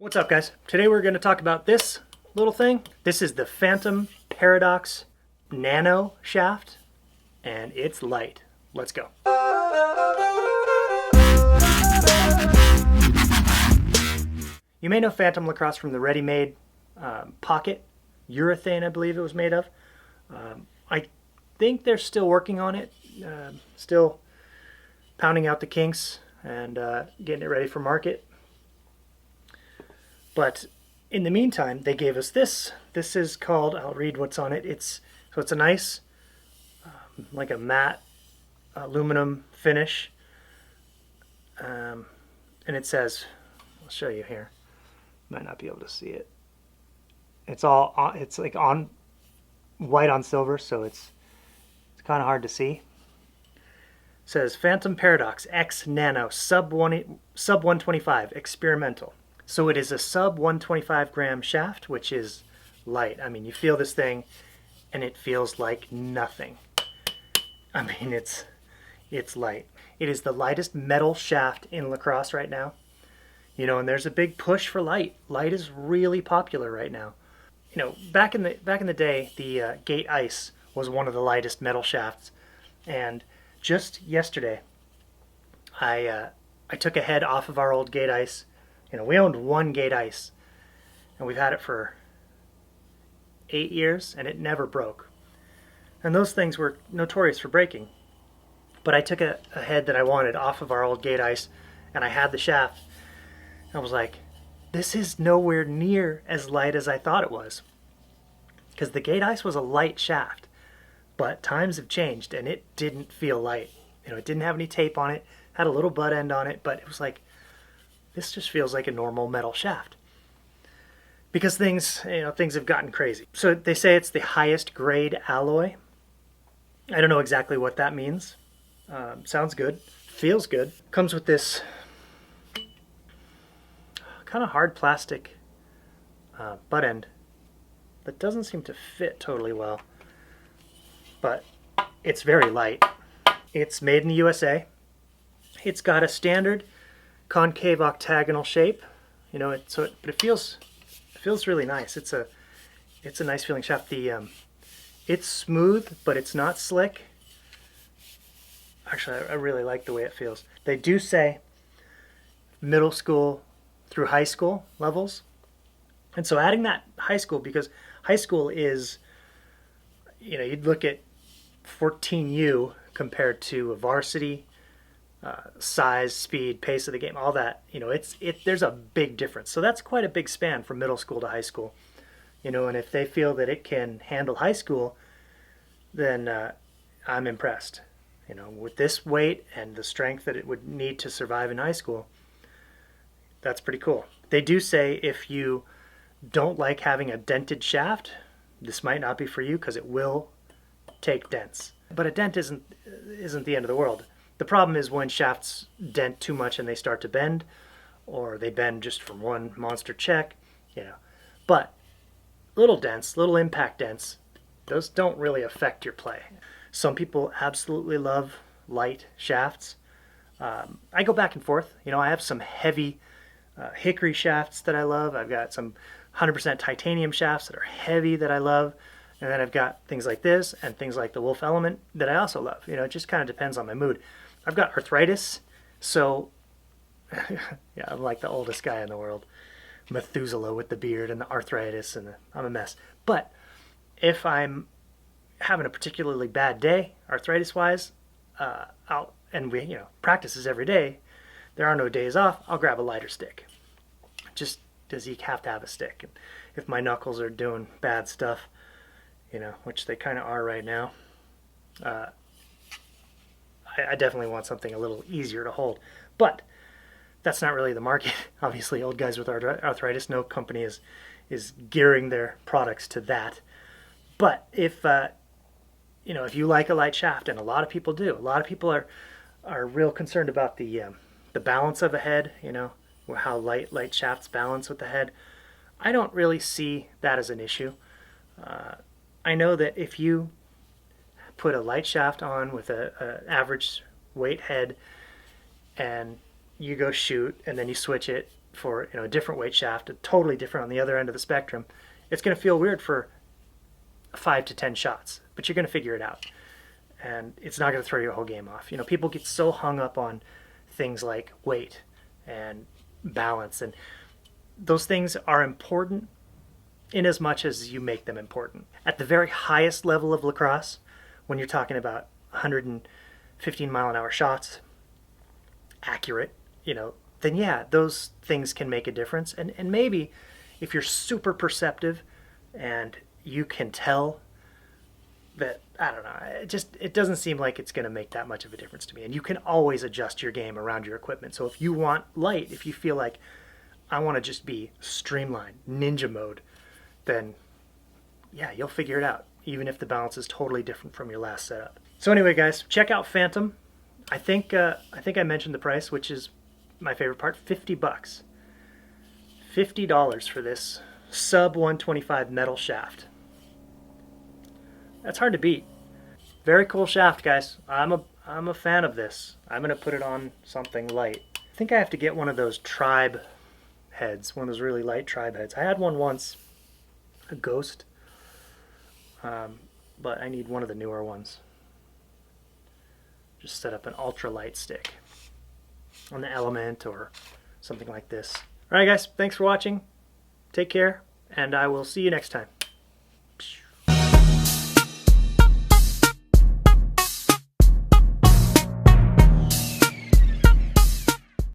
What's up, guys? Today we're going to talk about this little thing. This is the Phantom Paradox Nano shaft, and it's light. Let's go. You may know Phantom Lacrosse from the ready-made pocket urethane, I believe it was made of. I think they're still working on it, still pounding out the kinks and getting it ready for market. But in the meantime, they gave us this. This is called, I'll read what's on it. It's a nice, like a matte aluminum finish. And it says, I'll show you here. Might not be able to see it. It's all on, it's like on white on silver, so it's kind of hard to see. It says Phantom Paradox X Nano sub 125 experimental. So it is a sub 125 gram shaft, which is light. I mean, you feel this thing and it feels like nothing. I mean, it's light. It is the lightest metal shaft in lacrosse right now. You know, and there's a big push for light. Light is really popular right now. You know, back in the day, the Gate Ice was one of the lightest metal shafts. And just yesterday, I took a head off of our old Gate Ice. You know, we owned one Gate Ice, and we've had it for 8 years, and it never broke. And those things were notorious for breaking. But I took a head that I wanted off of our old Gate Ice, and I had the shaft. I was like, this is nowhere near as light as I thought it was. Because the Gate Ice was a light shaft, but times have changed, and it didn't feel light. You know, it didn't have any tape on it, had a little butt end on it, but it was like, this just feels like a normal metal shaft. Because things have gotten crazy. So they say it's the highest grade alloy. I don't know exactly what that means. Sounds good. Feels good. Comes with this kind of hard plastic butt end that doesn't seem to fit totally well. But it's very light. It's made in the USA. It's got a standard concave octagonal shape, you know. But it feels really nice. It's a nice feeling shaft. It's smooth, but it's not slick. Actually, I really like the way it feels. They do say middle school through high school levels, and so adding that high school, because high school is, you know, you'd look at 14U compared to a varsity. Size, speed, pace of the game, all that, you know, there's a big difference. So that's quite a big span from middle school to high school, you know, and if they feel that it can handle high school, then I'm impressed. You know, with this weight and the strength that it would need to survive in high school, that's pretty cool. They do say if you don't like having a dented shaft, this might not be for you because it will take dents. But a dent isn't the end of the world. The problem is when shafts dent too much and they start to bend, or they bend just from one monster check, you know. But little dents, little impact dents, those don't really affect your play. Some people absolutely love light shafts. I go back and forth. You know, I have some heavy hickory shafts that I love. I've got some 100% titanium shafts that are heavy that I love. And then I've got things like this and things like the Wolf Element that I also love. You know, it just kind of depends on my mood. I've got arthritis, so yeah, I'm like the oldest guy in the world. Methuselah with the beard and the arthritis, and I'm a mess. But if I'm having a particularly bad day, arthritis-wise, practices every day, there are no days off, I'll grab a lighter stick. Just does he have to have a stick? And if my knuckles are doing bad stuff, you know, which they kind of are right now, I definitely want something a little easier to hold. But that's not really the market. Obviously, old guys with arthritis, no company is gearing their products to that. But if you like a light shaft, and a lot of people do, a lot of people are real concerned about the balance of a head, you know, how light shafts balance with the head. I don't really see that as an issue. I know that if you put a light shaft on with a average weight head and you go shoot and then you switch it for a different weight shaft, totally different on the other end of the spectrum, it's going to feel weird for 5 to 10 shots, but you're going to figure it out. And it's not going to throw your whole game off. People get so hung up on things like weight and balance, and those things are important in as much as you make them important. At the very highest level of lacrosse, when you're talking about 115 mile an hour shots, accurate, then yeah, those things can make a difference. And maybe if you're super perceptive and you can tell that, I don't know, it doesn't seem like it's going to make that much of a difference to me. And you can always adjust your game around your equipment. So if you want light, if you feel like I want to just be streamlined, ninja mode, then yeah, you'll figure it out, even if the balance is totally different from your last setup. So anyway, guys, check out Phantom. I think I mentioned the price, which is my favorite part, $50. $50 for this sub 125 metal shaft. That's hard to beat. Very cool shaft, guys. I'm a fan of this. I'm gonna put it on something light. I think I have to get one of those tribe heads, one of those really light tribe heads. I had one once, a Ghost, but I need one of the newer ones. Just set up an ultralight stick on the Element or something like this. Alright guys, thanks for watching. Take care, and I will see you next time.